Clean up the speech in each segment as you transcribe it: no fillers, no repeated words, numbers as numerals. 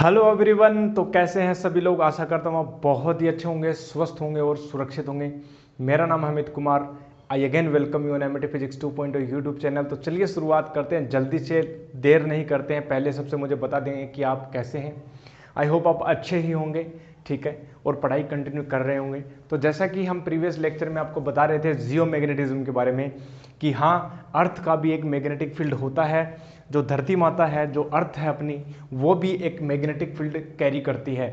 Hello everyone. तो कैसे हैं सभी लोग। आशा करता हूँ आप बहुत ही अच्छे होंगे, स्वस्थ होंगे और सुरक्षित होंगे। मेरा नाम Amit Kumar. I again welcome you on MT physics 2.0 YouTube channel. तो चलिए शुरुआत करते हैं जल्दी से, देर नहीं करते हैं। पहले सबसे मुझे बता दें कि आप कैसे हैं। आई होप आप अच्छे ही होंगे, ठीक है, और पढ़ाई कंटिन्यू कर रहे होंगे। तो जैसा कि हम प्रीवियस लेक्चर में आपको बता रहे थे जियोमैग्नेटिज्म के बारे में कि हाँ, अर्थ का भी एक मैग्नेटिक फील्ड होता है। जो धरती माता है, जो अर्थ है अपनी, वो भी एक मैग्नेटिक फील्ड कैरी करती है,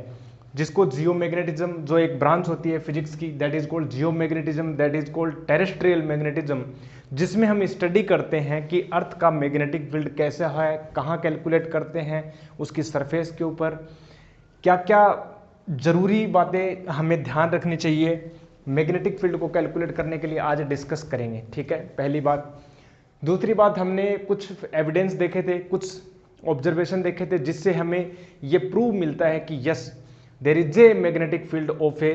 जिसको जियोमैग्नेटिज्म, जो एक ब्रांच होती है फिजिक्स की, that is called geomagnetism, that is called terrestrial magnetism, जिसमें हम स्टडी करते हैं कि अर्थ का मैग्नेटिक फील्ड कैसा है, कहाँ कैलकुलेट करते हैं, उसकी सरफेस के ऊपर क्या क्या जरूरी बातें हमें ध्यान रखनी चाहिए मैग्नेटिक फील्ड को कैलकुलेट करने के लिए आज डिस्कस करेंगे। ठीक है, पहली बात। दूसरी बात, हमने कुछ एविडेंस देखे थे, कुछ ऑब्जर्वेशन देखे थे, जिससे हमें ये प्रूव मिलता है कि yes, there is a magnetic field of A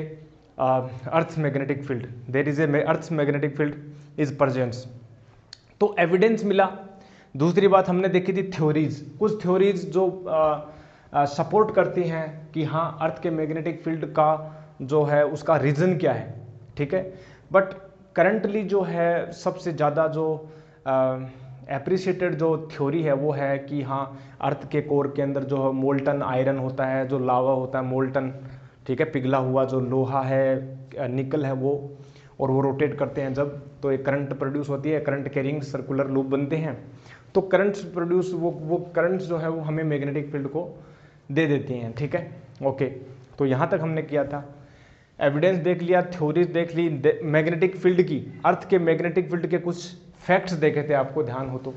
earth magnetic field, there is a earth magnetic field is presence. तो एविडेंस मिला। दूसरी बात हमने देखी थी थ्योरीज, कुछ थ्योरीज जो सपोर्ट करती हैं कि हाँ, अर्थ के मैग्नेटिक फील्ड का जो है उसका रीज़न क्या है। ठीक है, बट करंटली जो है सबसे ज़्यादा जो एप्रिशिएटेड जो थ्योरी है वो है कि हाँ, अर्थ के कोर के अंदर जो मोल्टन आयरन होता है, जो लावा होता है मोल्टन, ठीक है, पिघला हुआ जो लोहा है, निकल है वो, और वो रोटेट करते हैं जब, तो एक करंट प्रोड्यूस होती है, करंट कैरिंग सर्कुलर लूप बनते हैं। तो करंट प्रोड्यूस, वो करंट जो है वो हमें मैग्नेटिक फील्ड को दे देती हैं। ठीक है, ओके। तो यहाँ तक हमने किया था, एविडेंस देख लिया, थ्योरीज देख ली, मैग्नेटिक फील्ड की, अर्थ के मैग्नेटिक फील्ड के कुछ फैक्ट्स देखे थे, आपको ध्यान हो तो,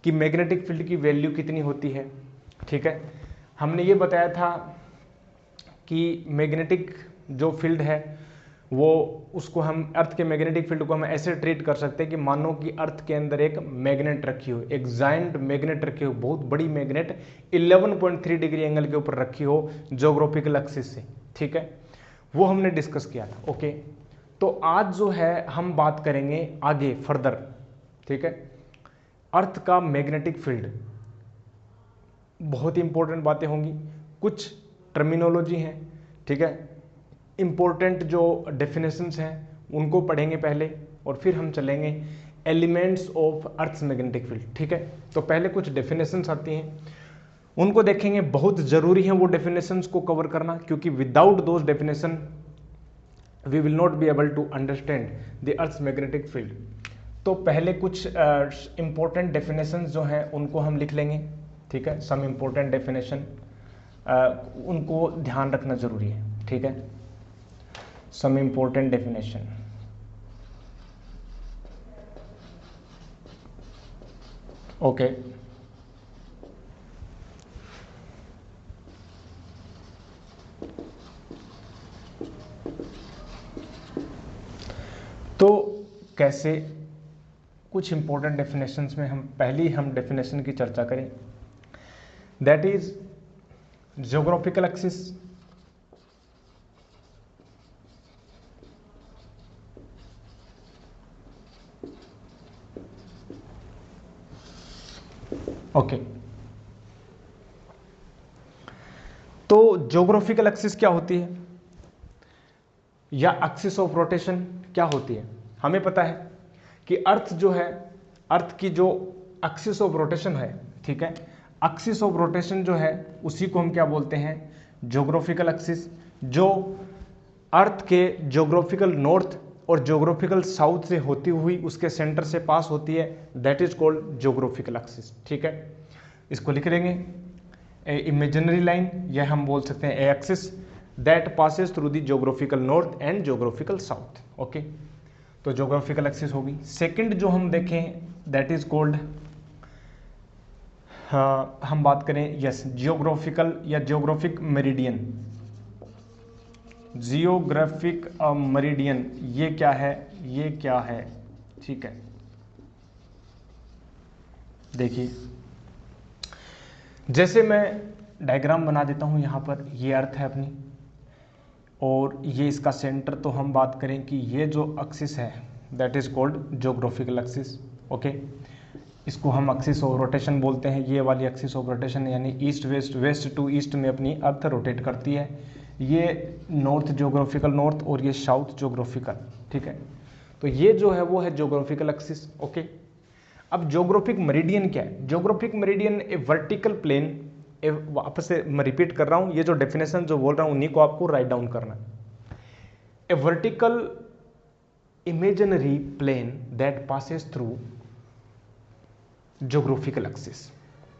कि मैग्नेटिक फील्ड की वैल्यू कितनी होती है। ठीक है, हमने ये बताया था कि मैग्नेटिक जो फील्ड है वो, उसको हम, अर्थ के मैग्नेटिक फील्ड को हम ऐसे ट्रीट कर सकते हैं कि मानो कि अर्थ के अंदर एक मैग्नेट रखी हो, एक जायंट मैग्नेट रखी हो, बहुत बड़ी मैग्नेट 11.3 डिग्री एंगल के ऊपर रखी हो ज्योग्राफिकल एक्सिस से। ठीक है, वो हमने डिस्कस किया था। ओके, तो आज जो है हम बात करेंगे आगे फर्दर। ठीक है, अर्थ का मैग्नेटिक फील्ड, बहुत ही इंपॉर्टेंट बातें होंगी, कुछ टर्मिनोलॉजी हैं, ठीक है, इंपॉर्टेंट जो डेफिनेशंस हैं उनको पढ़ेंगे पहले, और फिर हम चलेंगे elements of earth's magnetic field. ठीक है, तो पहले कुछ डेफिनेशंस आती हैं, उनको देखेंगे। बहुत जरूरी है वो डेफिनेशंस को कवर करना, क्योंकि without those definition we will not be able to understand the earth's magnetic field. तो पहले कुछ इंपॉर्टेंट डेफिनेशंस जो हैं उनको हम लिख लेंगे। ठीक है, सम इंपॉर्टेंट डेफिनेशन, उनको ध्यान रखना जरूरी है। ठीक है, सम इंपॉर्टेंट डेफिनेशन। ओके, तो कैसे, कुछ इंपॉर्टेंट डेफिनेशंस में हम पहली डेफिनेशन की चर्चा करें, that is geographical axis. Okay, तो ज्योग्राफिकल एक्सिस क्या होती है, या एक्सिस ऑफ रोटेशन क्या होती है। हमें पता है कि अर्थ जो है, अर्थ की जो एक्सिस ऑफ रोटेशन है, ठीक है, एक्सिस ऑफ रोटेशन जो है उसी को हम क्या बोलते हैं, ज्योग्राफिकल एक्सिस। जो अर्थ के ज्योग्राफिकल नॉर्थ और ज्योग्राफिकल साउथ से होती हुई उसके सेंटर से पास होती है, that is called geographical axis. ठीक है, इसको लिख देंगे, ए इमेजिनरी लाइन, यह हम बोल सकते हैं a axis that passes through the geographical north and geographical south. Okay, तो ज्योग्राफिकल एक्सिस होगी। सेकंड जो हम देखें, दैट इज कॉल्ड, हम बात करें, यस, जियोग्राफिकल या जियोग्राफिक मेरिडियन। जियोग्राफिक मेरिडियन, ये क्या है, ये क्या है। ठीक है, देखिए, जैसे मैं डायग्राम बना देता हूं, यहां पर ये अर्थ है अपनी, और ये इसका सेंटर, तो हम बात करें कि ये जो एक्सिस है that is called geographical axis. Okay, इसको हम एक्सिस ऑफ रोटेशन बोलते हैं। ये वाली एक्सिस ऑफ रोटेशन यानी east west, west to east में अपनी अर्थ रोटेट करती है। ये नॉर्थ ज्योग्राफिकल नॉर्थ और ये साउथ ज्योग्राफिकल, ठीक है। तो ये जो है वो है ज्योग्राफिकल एक्सिस, ओके। अब ज्योग्राफिक मेरिडियन क्या है? ज्योग्राफिक मेरिडियन ए वर्टिकल प्लेन, वापस से मैं रिपीट कर रहा हूं, ये जो डेफिनेशन जो बोल रहा हूं उन्हीं को आपको राइट डाउन करना है। A vertical imaginary plane that passes through geographical axis,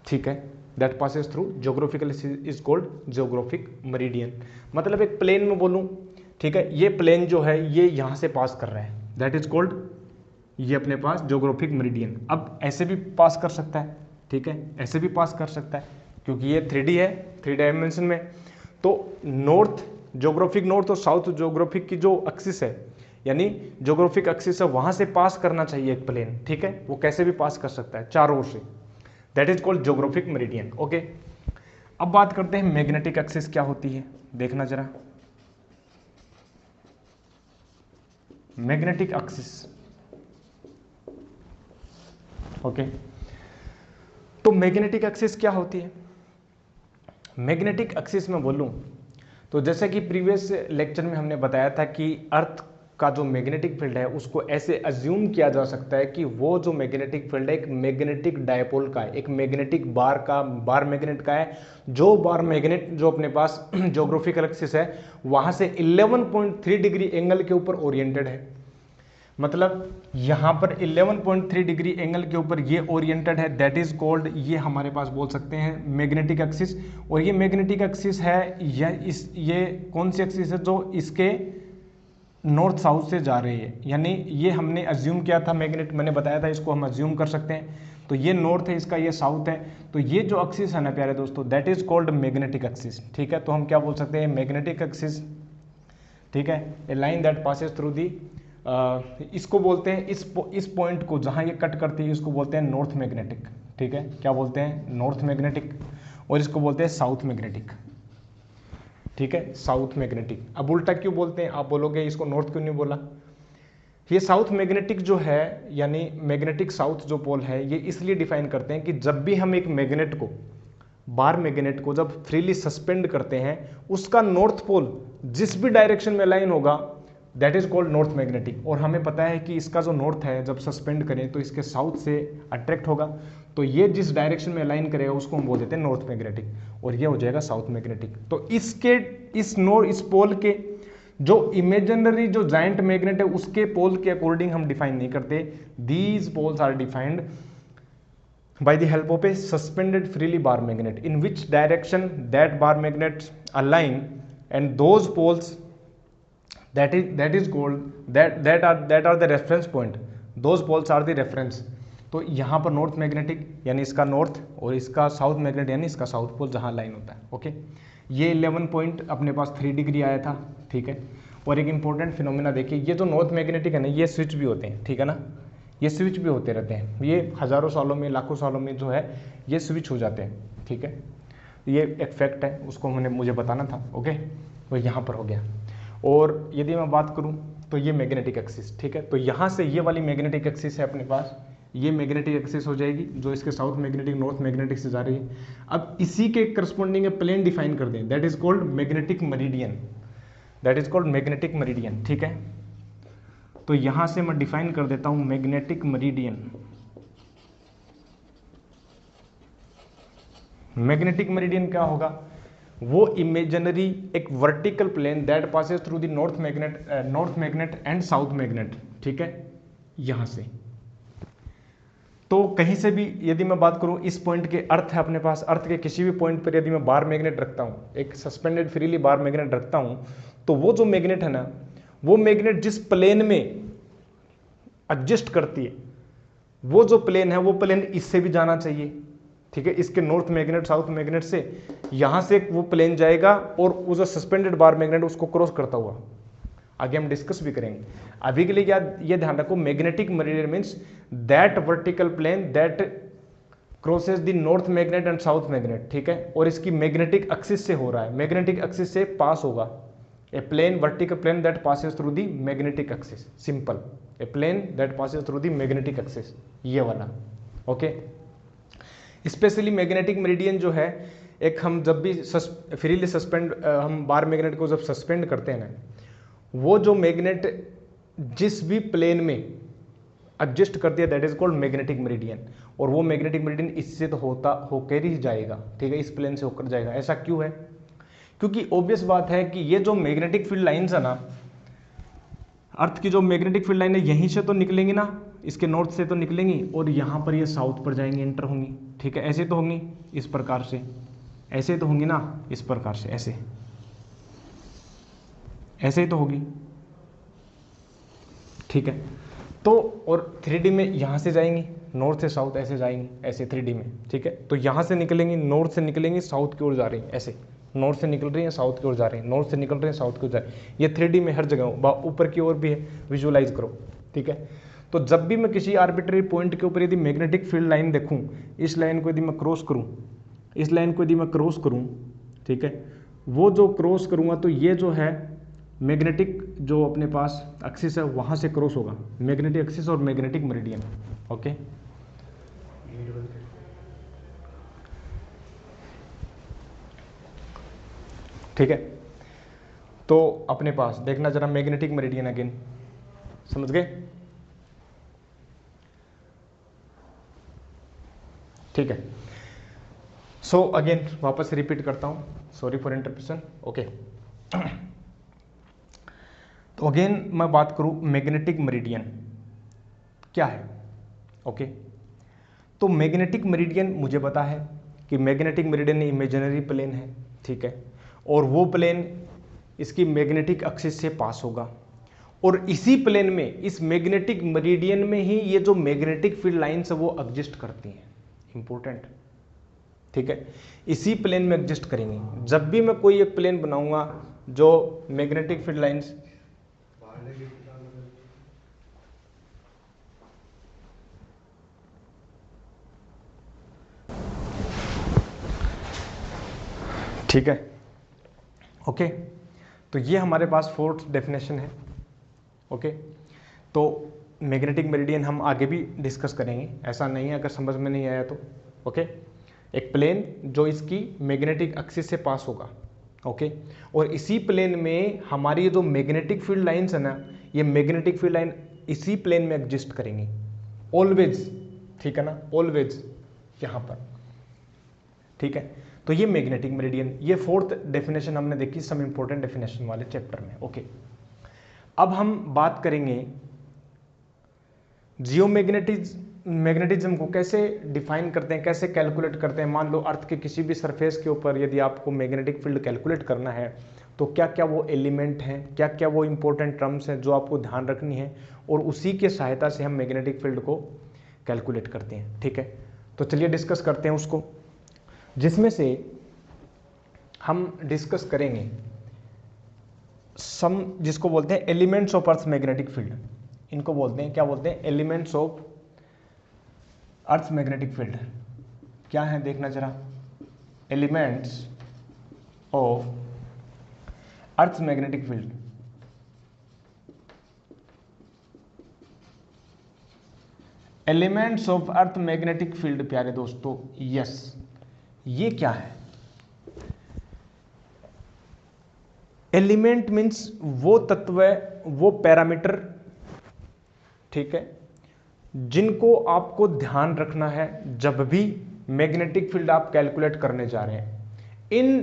ठीक है, that passes through geographical is called geographic meridian. मतलब एक प्लेन में बोलूं, ठीक है, ये प्लेन जो है ये यहां से पास कर रहा है, दैट इज कॉल्ड, ये अपने पास ज्योग्राफिक मेरिडियन। अब ऐसे भी पास कर सकता है, ठीक है, ऐसे भी पास कर सकता है क्योंकि ये 3D है, 3 डायमेंशन में। तो नॉर्थ ज्योग्राफिक नॉर्थ और साउथ ज्योग्राफिक की जो एक्सिस है, यानी ज्योग्राफिक एक्सिस है, वहां से पास करना चाहिए एक प्लेन, ठीक है, वो कैसे भी पास कर सकता है चारों ओर से, that is called geographic meridian, okay. अब बात करते हैं मैग्नेटिक एक्सिस क्या होती है, देखना जरा। Magnetic axis, okay. तो मैग्नेटिक एक्सिस क्या होती है? मैग्नेटिक एक्सिस में बोलूं तो जैसे कि प्रीवियस लेक्चर में हमने बताया था कि अर्थ का जो मैग्नेटिक फील्ड है उसको ऐसे अज्यूम किया जा सकता है कि वो जो मैग्नेटिक फील्ड है एक मैग्नेटिक डायपोल का है, एक मैग्नेटिक बार मैग्नेट का है। जो बार मैग्नेट जो अपने पास ज्योग्राफिकल एक्सिस है वहां से 11.3 डिग्री एंगल के ऊपर ओरिएंटेड है। मतलब यहां पर 11.3 डिग्री एंगल के ऊपर ये ओरिएंटेड है, दैट इज कॉल्ड, ये हमारे पास बोल सकते हैं मैग्नेटिक एक्सिस। और ये मैग्नेटिक एक्सिस है, ये कौन सी एक्सिस है? जो इसके नॉर्थ साउथ से जा रही है, यानी ये हमने अज्यूम किया था मैग्नेट, मैंने बताया था इसको हम अज्यूम कर सकते हैं। तो ये नॉर्थ है इसका, ये साउथ है, तो ये जो एक्सिस है ना प्यारे दोस्तों, that is called magnetic axis, ठीक है। तो हम क्या बोल सकते हैं? मैग्नेटिक एक्सिस, ठीक है, a line that passes through the, इसको बोलते हैं, इस पॉइंट को जहां ये कट करती है इसको बोलते हैं नॉर्थ मैग्नेटिक, ठीक है। क्या बोलते हैं? North magnetic. और इसको बोलते हैं साउथ मैग्नेटिक, ठीक है, साउथ मैग्नेटिक। अब उल्टा क्यों बोलते हैं? आप बोलोगे इसको नॉर्थ क्यों नहीं बोला? ये साउथ मैग्नेटिक जो है, यानी मैग्नेटिक साउथ जो पोल है, ये इसलिए डिफाइन करते हैं कि जब भी हम एक मैग्नेट को, बार मैग्नेट को जब फ्रीली सस्पेंड करते हैं, उसका नॉर्थ पोल जिस भी डायरेक्शन में लाइन होगा that is called north magnetic. और हमें पता है कि इसका जो नॉर्थ है जब सस्पेंड करें तो इसके साउथ से अट्रैक्ट होगा, तो ये जिस डायरेक्शन में अलाइन करेगा उसको हम बोल देते हैं नॉर्थ मैग्नेटिक, और ये हो जाएगा साउथ मैग्नेटिक। तो इसके इस पोल के जो इमेजिनरी जो जाइंट मैग्नेट है उसके पोल के अकॉर्डिंग हम डिफाइन नहीं करते, these poles are defined by the help of a suspended freely bar magnet in which direction that bar magnets align, and those poles that is called that are the reference point, those poles are the reference। तो यहाँ पर north magnetic यानी इसका north और इसका south magnet यानी इसका south pole जहाँ लाइन होता है, ओके। ये 11 पॉइंट अपने पास 3 डिग्री आया था, ठीक है। और एक इंपॉर्टेंट फिनोमिना देखिए, ये जो नॉर्थ मैग्नेटिक है ना, ये स्विच भी होते हैं, ठीक है ना, ये स्विच भी होते रहते हैं, ये हज़ारों सालों में लाखों सालों में जो है ये स्विच हो जाते हैं, ठीक है। ये एक फैक्ट है, उसको मुझे बताना था, ओके। तो यहाँ पर हो गया। और यदि मैं बात करूँ तो ये मैग्नेटिक एक्सिस, ठीक है। तो यहाँ से ये वाली मैग्नेटिक एक्सिस है अपने पास, ये मैग्नेटिक एक्सिस हो जाएगी जो इसके साउथ मैग्नेटिक नॉर्थ मैग्नेटिक से जा रही है। अब इसी के करस्पॉन्डिंग प्लेन डिफाइन कर दें, that is called magnetic meridian, that is called magnetic meridian, ठीक है। तो यहां से मैं डिफाइन कर देता हूं मैग्नेटिक मेरिडियन। मैग्नेटिक मेरिडियन क्या होगा? वो इमेजिनरी एक vertical plane that passes through the north magnet and south magnet, ठीक है, यहां से। तो कहीं से भी यदि मैं बात करूं, इस पॉइंट के अर्थ है अपने पास, अर्थ के किसी भी पॉइंट पर यदि मैं बार मैग्नेट रखता हूं, एक सस्पेंडेड फ्रीली बार मैग्नेट रखता हूं, तो वो जो मैग्नेट है ना, वो मैग्नेट जिस प्लेन में एडजस्ट करती है, वो जो प्लेन है वो प्लेन इससे भी जाना चाहिए, ठीक है, इसके नॉर्थ मैग्नेट साउथ मैग्नेट से, यहां से वो प्लेन जाएगा और वो जो सस्पेंडेड बार मैग्नेट उसको क्रॉस करता हुआ, आगे हम डिस्कस भी करेंगे। अभी के लिए याद ये ध्यान रखो, magnetic meridian means that vertical plane that crosses the north magnet and south magnet, ठीक है। और इसकी मैग्नेटिक एक्सिस से हो रहा है, मैग्नेटिक एक्सिस से पास होगा, a plane vertical plane that passes through the magnetic axis, simple, a plane that passes through the magnetic axis, ये वाला, ओके। स्पेशली मैग्नेटिक मेरिडियन जो है, एक हम जब भी फ्रीली सस्पेंड, हम बार मैग्नेट को जब सस्पेंड करते हैं ना, वो जो मैग्नेट जिस भी प्लेन में एडजस्ट करती है that is called magnetic meridian. और वो मैग्नेटिक मेरिडियन इससे तो होकर ही जाएगा, ठीक है, इस प्लेन से होकर जाएगा। ऐसा क्यों है? क्योंकि ऑब्वियस बात है कि ये जो मैग्नेटिक फील्ड लाइंस है ना, अर्थ की जो मैग्नेटिक फील्ड लाइन है यहीं से तो निकलेंगी ना, इसके नॉर्थ से तो निकलेंगी, और यहाँ पर ये साउथ पर जाएंगी, एंटर होंगी, ठीक है। ऐसे तो होंगी इस प्रकार से, ऐसे तो होंगी ना इस प्रकार से, ऐसे ऐसे ही तो होगी, ठीक है। तो और 3D में यहाँ से जाएंगी, नॉर्थ से साउथ ऐसे जाएंगी, ऐसे 3D में, ठीक है। तो यहाँ से निकलेंगी, नॉर्थ से निकलेंगी, साउथ की ओर जा रही हैं, ऐसे नॉर्थ से निकल रही हैं, साउथ की ओर जा रही हैं, नॉर्थ से निकल रहे हैं, साउथ की ओर जा रही हैं। ये 3D में हर जगह ऊपर की ओर भी है, विजुअलाइज करो, ठीक है। तो जब भी मैं किसी आर्बिट्ररी पॉइंट के ऊपर यदि मैग्नेटिक फील्ड लाइन देखूँ, इस लाइन को यदि मैं क्रॉस करूँ, इस लाइन को यदि मैं क्रॉस करूँ, ठीक है, वो जो क्रॉस करूँगा तो ये जो है मैग्नेटिक जो अपने पास एक्सिस है वहाँ से क्रॉस होगा, मैग्नेटिक एक्सिस और मैग्नेटिक मेरिडियन, ओके। ठीक है, तो अपने पास देखना जरा मैग्नेटिक मेरिडियन अगेन, समझ गए? ठीक है। सो अगेन वापस रिपीट करता हूं, सॉरी फॉर इंटरप्शन, ओके। तो अगेन मैं बात करूं मैग्नेटिक मेरिडियन क्या है, ओके। तो मैग्नेटिक मेरिडियन मुझे पता है कि मैग्नेटिक मेरिडियन इमेजिनरी प्लेन है, ठीक है, और वो प्लेन इसकी मैग्नेटिक एक्सिस से पास होगा, और इसी प्लेन में, इस मैग्नेटिक मेरिडियन में ही ये जो मैग्नेटिक फील्ड लाइंस है वो एग्जिस्ट करती हैं, इंपॉर्टेंट, ठीक है। इसी प्लेन में एग्जिस्ट करेंगी। जब भी मैं कोई एक प्लेन बनाऊंगा जो मैग्नेटिक फील्ड लाइंस, ठीक है, ओके। तो ये हमारे पास फोर्थ डेफिनेशन है, ओके। तो मैग्नेटिक मेरिडियन हम आगे भी डिस्कस करेंगे, ऐसा नहीं है अगर समझ में नहीं आया तो, ओके। एक प्लेन जो इसकी मैग्नेटिक एक्सिस से पास होगा, ओके, और इसी प्लेन में हमारी जो मैग्नेटिक फील्ड लाइंस है ना, ये मैग्नेटिक फील्ड लाइन इसी प्लेन में एग्जिस्ट करेंगी ऑलवेज, ठीक है ना, ऑलवेज यहाँ पर, ठीक है। तो ये मैग्नेटिक मेरिडियन, ये फोर्थ डेफिनेशन हमने देखी सम इंपॉर्टेंट डेफिनेशन वाले चैप्टर में, ओके। अब हम बात करेंगे मैग्नेटिज्म को कैसे डिफाइन करते हैं, कैसे कैलकुलेट करते हैं। मान लो अर्थ के किसी भी सरफेस के ऊपर यदि आपको मैग्नेटिक फील्ड कैलकुलेट करना है तो क्या क्या वो एलिमेंट हैं, क्या क्या वो इंपॉर्टेंट टर्म्स हैं जो आपको ध्यान रखनी है, और उसी के सहायता से हम मैग्नेटिक फील्ड को कैलकुलेट करते हैं, ठीक है। तो चलिए डिस्कस करते हैं उसको, जिसमें से हम डिस्कस करेंगे सम, जिसको बोलते हैं elements of earth magnetic field. इनको बोलते हैं, क्या बोलते हैं? Elements of earth magnetic field. क्या है देखना जरा, elements of earth magnetic field. Elements of earth magnetic field, प्यारे दोस्तों, यस, ये क्या है? एलिमेंट मीन्स वो तत्व, वो पैरामीटर, ठीक है, जिनको आपको ध्यान रखना है जब भी मैग्नेटिक फील्ड आप कैलकुलेट करने जा रहे हैं। इन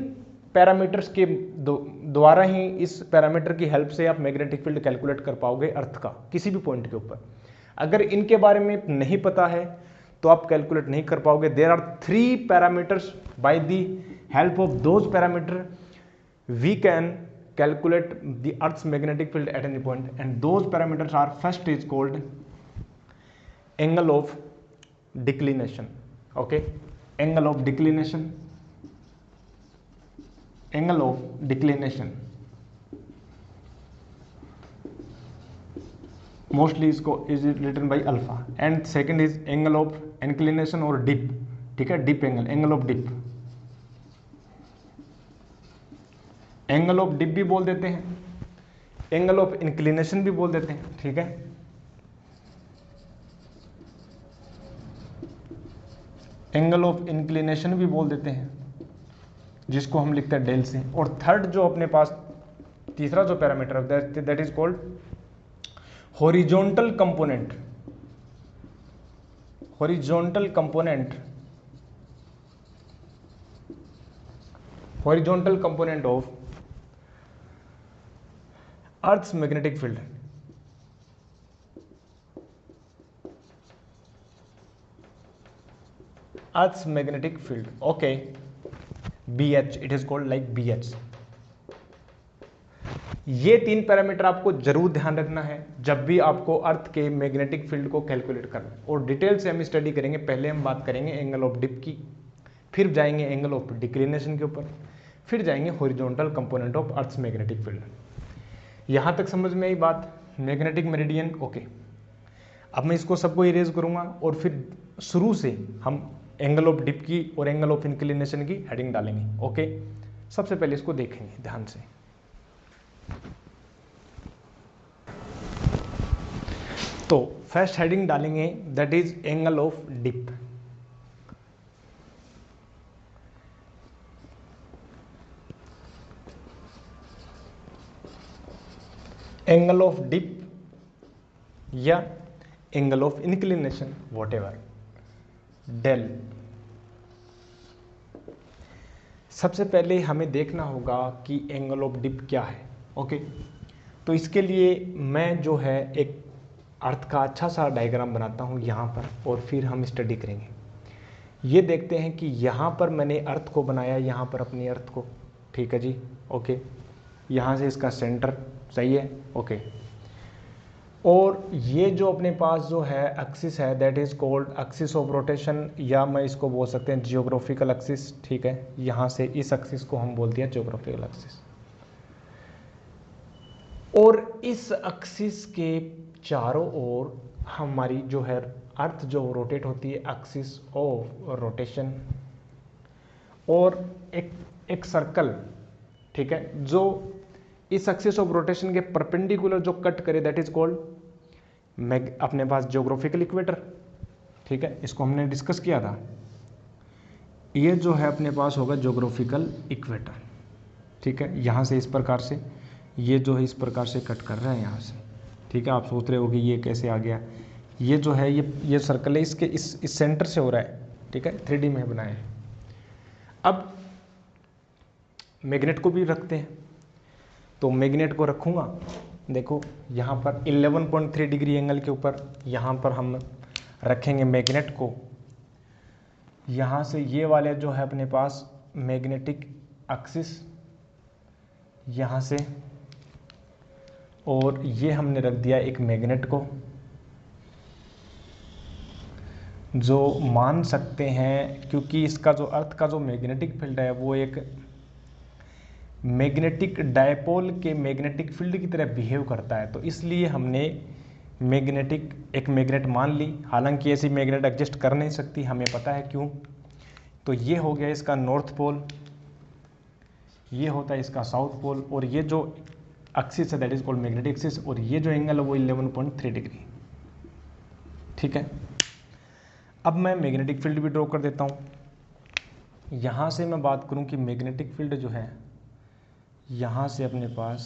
पैरामीटर्स के द्वारा ही, इस पैरामीटर की हेल्प से आप मैग्नेटिक फील्ड कैलकुलेट कर पाओगे अर्थ का किसी भी पॉइंट के ऊपर। अगर इनके बारे में नहीं पता है तो आप कैलकुलेट नहीं कर पाओगे। There are 3 parameters, by the help of those parameter we can calculate the earth's magnetic field at any point, and those parameters are, first is called angle of declination, okay, angle of declination, angle of declination, mostly इसको is written by alpha, and second is angle of inclination or dip, ठीक है, dip angle, angle of dip, angle of dip भी बोल देते हैं, angle of inclination भी बोल देते हैं, ठीक है। एंगल ऑफ इंक्लिनेशन भी बोल देते हैं, जिसको हम लिखते हैं डेल से। और थर्ड जो अपने पास तीसरा जो पैरामीटर है that is called horizontal component. Horizontal component, horizontal component of earth's magnetic field. Earth's magnetic field, okay, BH, it is called like BH। ये तीन पैरामीटर आपको जरूर ध्यान रखना है जब भी आपको अर्थ के मैग्नेटिक फील्ड को कैलकुलेट करना है, और डिटेल से हम स्टडी करेंगे। पहले हम बात करेंगे एंगल ऑफ डिप की, फिर जाएंगे एंगल ऑफ डिक्लिनेशन के ऊपर, फिर जाएंगे horizontal component of earth's magnetic field. यहां तक समझ में आई बात? Magnetic meridian, okay. अब मैं इसको सबको इरेज करूंगा और फिर शुरू से हम एंगल ऑफ डिप की और एंगल ऑफ इंक्लिनेशन की हेडिंग डालेंगे, ओके। सबसे पहले इसको देखेंगे ध्यान से। तो फर्स्ट हेडिंग डालेंगे that is angle of dip. Angle of dip या angle of inclination, whatever, डेल। सबसे पहले हमें देखना होगा कि एंगल ऑफ डिप क्या है, ओके। तो इसके लिए मैं जो है एक अर्थ का अच्छा सा डायग्राम बनाता हूँ यहाँ पर, और फिर हम स्टडी करेंगे। ये देखते हैं कि यहाँ पर मैंने अर्थ को बनाया, यहाँ पर अपनी अर्थ को, ठीक है जी, ओके। यहाँ से इसका सेंटर सही है, ओके। और ये जो अपने पास जो है एक्सिस है that is called axis of rotation, या मैं इसको बोल सकते हैं जियोग्राफिकल एक्सिस, ठीक है। यहाँ से इस एक्सिस को हम बोलते हैं जियोग्राफिकल एक्सिस। और इस एक्सिस के चारों ओर हमारी जो है अर्थ जो रोटेट होती है, एक्सिस ऑफ रोटेशन, और एक सर्कल, ठीक है, जो इस एक्सिस ऑफ रोटेशन के परपेंडिकुलर जो कट करे दैट इज कॉल्ड अपने पास ज्योग्राफिकल इक्वेटर, ठीक है। इसको हमने डिस्कस किया था। ये जो है अपने पास होगा ज्योग्राफिकल इक्वेटर, ठीक है। यहाँ से इस प्रकार से ये जो है इस प्रकार से कट कर रहे हैं यहाँ से, ठीक है। आप सोच रहे हो कि ये कैसे आ गया, ये जो है ये सर्कल है, इसके इस सेंटर से हो रहा है, ठीक है। 3D में बनाया है। अब मैग्नेट को भी रखते हैं, तो मैग्नेट को रखूँगा, देखो यहाँ पर 11.3 डिग्री एंगल के ऊपर यहाँ पर हम रखेंगे मैग्नेट को। यहाँ से ये वाले जो है अपने पास मैग्नेटिक एक्सिस यहाँ से, और ये हमने रख दिया एक मैग्नेट को, जो मान सकते हैं क्योंकि इसका जो अर्थ का जो मैग्नेटिक फील्ड है वो एक मैग्नेटिक डायपोल के मैग्नेटिक फील्ड की तरह बिहेव करता है, तो इसलिए हमने एक मैग्नेट मान ली। हालांकि ऐसी मैग्नेट एग्जिस्ट कर नहीं सकती, हमें पता है क्यों। तो ये हो गया इसका नॉर्थ पोल, ये होता है इसका साउथ पोल, और ये जो एक्सिस है that is called magnetic axis, और ये जो एंगल है वो 11.3 डिग्री, ठीक है। अब मैं मैग्नेटिक फील्ड भी ड्रॉ कर देता हूँ। यहाँ से मैं बात करूँ कि मैग्नेटिक फील्ड जो है यहाँ से अपने पास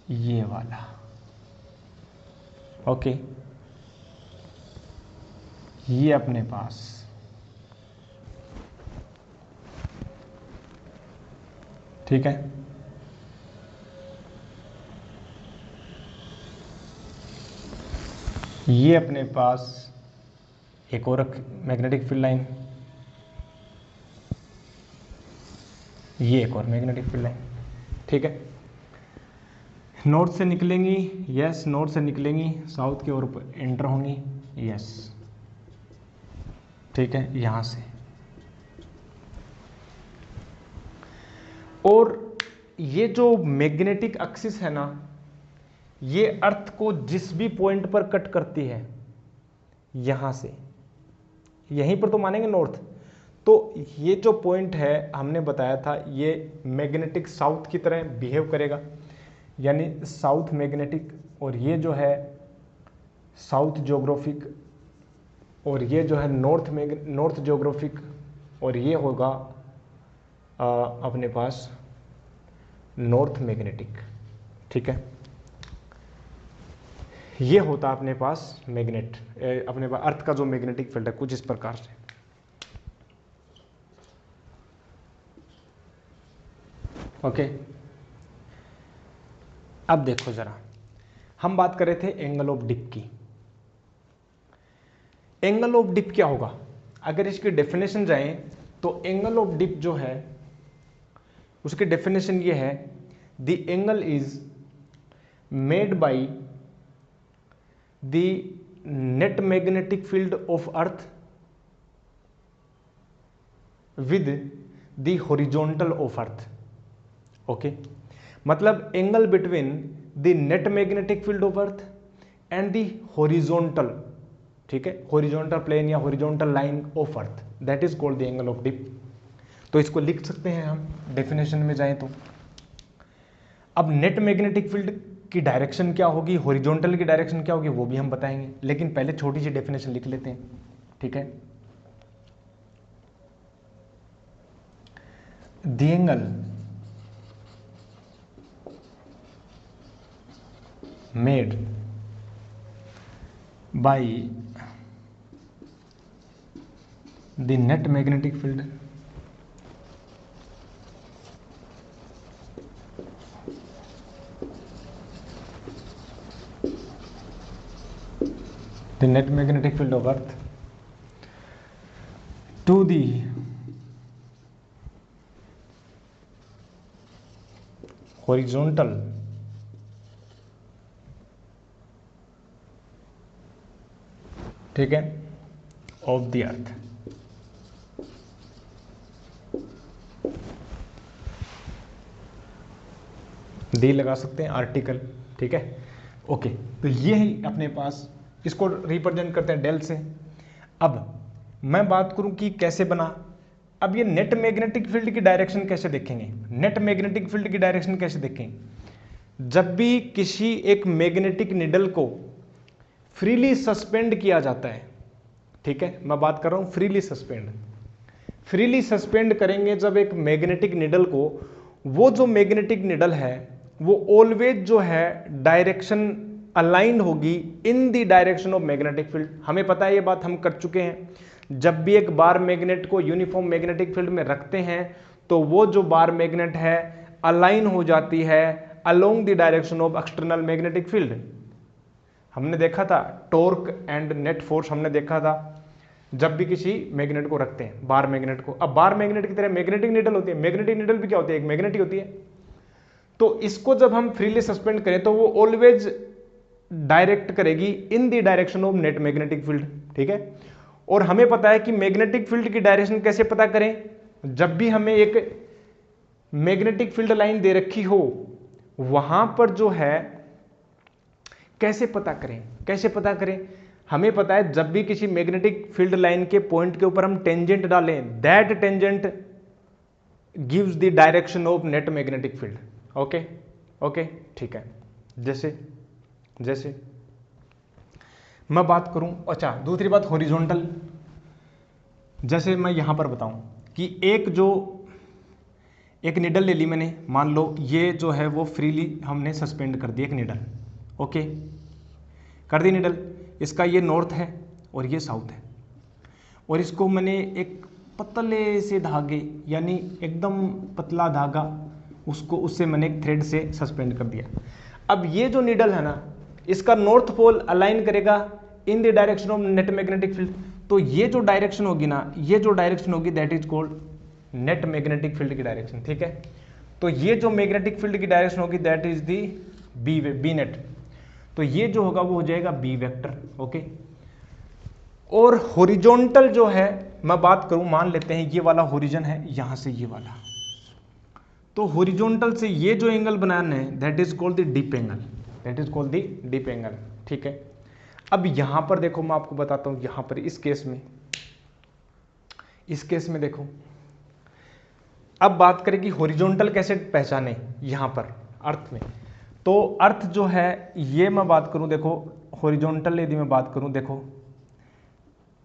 ये वाला, ओके, ये अपने पास ठीक है। ये अपने पास एक और मैग्नेटिक फील्ड लाइन, ये एक और मैग्नेटिक फील्ड लाइन, ठीक है। नॉर्थ से निकलेंगी, यस, नॉर्थ से निकलेंगी, साउथ की ओर एंटर होंगी, यस, ठीक है, यहां से। और ये जो मैग्नेटिक एक्सिस है ना, ये अर्थ को जिस भी पॉइंट पर कट करती है, यहां से यहीं पर तो मानेंगे नॉर्थ, तो ये जो पॉइंट है हमने बताया था ये मैग्नेटिक साउथ की तरह बिहेव करेगा, यानी साउथ मैग्नेटिक, और ये जो है साउथ ज्योग्राफिक, और ये जो है नॉर्थ ज्योग्राफिक, और ये होगा अपने पास नॉर्थ मैग्नेटिक। ठीक है, ये होता अपने पास मैग्नेट, अपने पास अर्थ का जो मैग्नेटिक फील्ड है कुछ इस प्रकार से। ओके, अब देखो जरा, हम बात कर रहे थे एंगल ऑफ डिप की। एंगल ऑफ डिप क्या होगा? अगर इसकी डेफिनेशन जाएं तो एंगल ऑफ डिप जो है उसकी डेफिनेशन ये है, the angle is made by the net magnetic field of earth with the horizontal of earth. Okay, मतलब angle between the net magnetic field of earth and the horizontal, ठीक है, horizontal plane या horizontal line of earth, that is called the angle of dip. तो इसको लिख सकते हैं हम डेफिनेशन में जाएं तो। अब नेट मैग्नेटिक फील्ड की डायरेक्शन क्या होगी, हॉरिजॉन्टल की डायरेक्शन क्या होगी, वो भी हम बताएंगे, लेकिन पहले छोटी सी डेफिनेशन लिख लेते हैं। ठीक है, the angle made by the net magnetic field the net magnetic field of earth to the horizontal ठीक है ऑफ द अर्थ। डी लगा सकते हैं, आर्टिकल। ठीक है, ओके, तो ये ही अपने पास, इसको रिप्रेजेंट करते हैं डेल से। अब मैं बात करूं कि कैसे बना। अब ये नेट मैग्नेटिक फील्ड की डायरेक्शन कैसे देखेंगे, नेट मैग्नेटिक फील्ड की डायरेक्शन कैसे देखेंगे? जब भी किसी एक मैग्नेटिक निडल को फ्रीली सस्पेंड किया जाता है, ठीक है, मैं बात कर रहा हूं फ्रीली सस्पेंड, फ्रीली सस्पेंड करेंगे जब एक मैग्नेटिक निडल को, वो जो मैग्नेटिक निडल है वो ऑलवेज जो है डायरेक्शन अलाइंड होगी in the direction of magnetic field. हमें पता है, ये बात हम कर चुके हैं। जब भी एक बार मैग्नेट को यूनिफॉर्म मैग्नेटिक फील्ड में रखते हैं तो वो जो बार मैग्नेट है अलाइन हो जाती है along the direction of external magnetic field. हमने देखा था टॉर्क एंड नेट फोर्स, हमने देखा था जब भी किसी मैग्नेट को रखते हैं, बार मैग्नेट को। अब बार मैग्नेट की तरह मैग्नेटिक निडल होती है, मैग्नेटिक निडल भी क्या होती है, एक मैग्नेट ही होती है। तो इसको जब हम फ्रीली सस्पेंड करें तो वो ऑलवेज डायरेक्ट करेगी in the direction of net magnetic field. ठीक है, और हमें पता है कि मैग्नेटिक फील्ड की डायरेक्शन कैसे पता करें? जब भी हमें एक मैग्नेटिक फील्ड लाइन दे रखी हो वहां पर जो है कैसे पता करें, कैसे पता करें? हमें पता है जब भी किसी मैग्नेटिक फील्ड लाइन के पॉइंट के ऊपर हम टेंजेंट डालें, that tangent gives the direction of net magnetic field. Okay okay, ठीक है। जैसे मैं बात करूं, अच्छा दूसरी बात हॉरिजॉन्टल, जैसे मैं यहां पर बताऊं कि एक निडल ले ली मैंने, मान लो ये जो है वो फ्रीली हमने सस्पेंड कर दी एक निडल। ओके, कर दी निडल, इसका ये नॉर्थ है और ये साउथ है, और इसको मैंने एक पतले से धागे यानी एकदम पतला धागा उससे मैंने एक थ्रेड से सस्पेंड कर दिया। अब ये जो निडल है ना, इसका नॉर्थ पोल अलाइन करेगा in the direction of net magnetic field. तो ये जो डायरेक्शन होगी ना, ये जो डायरेक्शन होगी that is called net magnetic field की डायरेक्शन। ठीक है, तो ये जो मैग्नेटिक फील्ड की डायरेक्शन होगी that is the B net. तो ये जो होगा वो हो जाएगा बी वेक्टर। ओके, और हॉरिजॉन्टल जो है, मैं बात करूं, मान लेते हैं ये वाला हॉरिजन है, यहां से ये वाला, तो हॉरिजॉन्टल से ये जो एंगल बनाना है that is called the deep angle, that is called the deep angle. ठीक है, अब यहां पर देखो, मैं आपको बताता हूं, यहां पर इस केस में देखो, अब बात करें कि हॉरिजॉन्टल कैसे पहचाने यहां पर अर्थ में। तो अर्थ जो है, ये मैं बात करूं, देखो हॉरिजॉन्टल यदि मैं बात करूं, देखो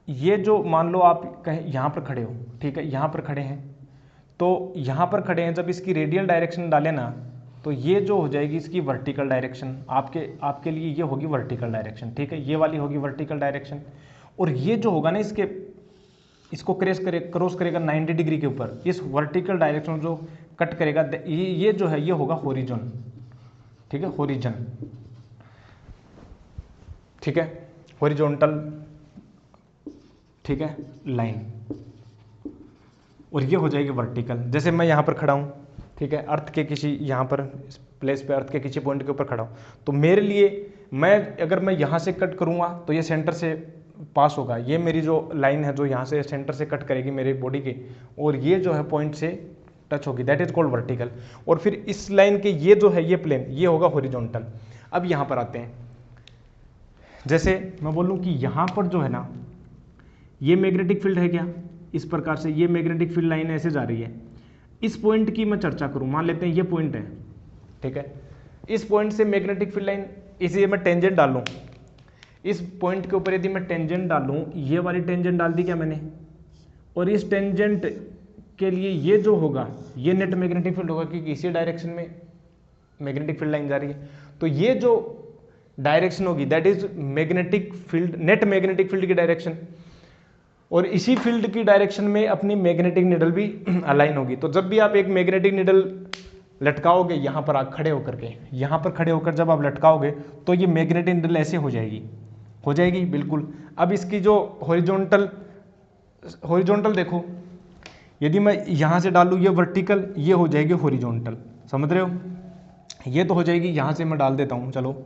ये जो मान लो आप कहीं यहाँ पर खड़े हो, ठीक है, यहाँ पर खड़े हैं, तो यहाँ पर खड़े हैं, जब इसकी रेडियल डायरेक्शन डालें ना तो ये जो हो जाएगी इसकी वर्टिकल डायरेक्शन, आपके लिए ये होगी वर्टिकल डायरेक्शन, ठीक है, ये वाली होगी वर्टिकल डायरेक्शन। और ये जो होगा ना इसको क्रॉस करेगा 90 डिग्री के ऊपर, इस वर्टिकल डायरेक्शन जो कट करेगा ये जो है ये होगा होरिजोन, ठीक है, होरिजन, ठीक है, हॉरिजॉन्टल, ठीक है, लाइन। और ये हो जाएगी वर्टिकल। जैसे मैं यहाँ पर खड़ा हूँ, ठीक है, अर्थ के किसी यहाँ पर इस प्लेस पे अर्थ के किसी पॉइंट के ऊपर खड़ा हूँ, तो मेरे लिए अगर मैं यहाँ से कट करूँगा तो ये सेंटर से पास होगा, ये मेरी जो लाइन है जो यहाँ से सेंटर से कट करेगी मेरे बॉडी के, और ये जो है पॉइंट से टच होगी, दैट इज कॉल्ड वर्टिकल। और फिर इस लाइन के ये जो है ये प्लेन, ये होगा हॉरिजॉन्टल। अब यहाँ पर आते हैं, जैसे मैं बोलूँ कि यहाँ पर जो है ना ये मैग्नेटिक फील्ड है क्या, इस प्रकार से ये मैग्नेटिक फील्ड लाइन ऐसे जा रही है। इस पॉइंट की मैं चर्चा करूं, मान लेते हैं ये पॉइंट है, ठीक है, इस पॉइंट से मैग्नेटिक फील्ड लाइन, इसे मैं टेंजेंट डाल लूं, इस पॉइंट के ऊपर यदि मैं टेंजेंट डालूं, ये वाली टेंजेंट डाल दी क्या मैंने, और इस टेंजेंट के लिए ये जो होगा ये नेट मैग्नेटिक फील्ड होगा, क्योंकि इसी डायरेक्शन में मैग्नेटिक फील्ड लाइन जा रही है। तो ये जो डायरेक्शन होगी that is magnetic field, net magnetic field की डायरेक्शन, और इसी फील्ड की डायरेक्शन में अपनी मैग्नेटिक निडल भी अलाइन होगी। तो जब भी आप एक मैग्नेटिक निडल लटकाओगे यहाँ पर आप खड़े होकर के, यहाँ पर खड़े होकर जब आप लटकाओगे तो ये मैग्नेटिक निडल ऐसे हो जाएगी बिल्कुल। अब इसकी जो हॉरिजॉन्टल देखो, यदि मैं यहाँ से डालूँ ये वर्टिकल, ये हो जाएगी हॉरिजॉन्टल, समझ रहे हो, ये तो हो जाएगी, यहाँ से मैं डाल देता हूँ, चलो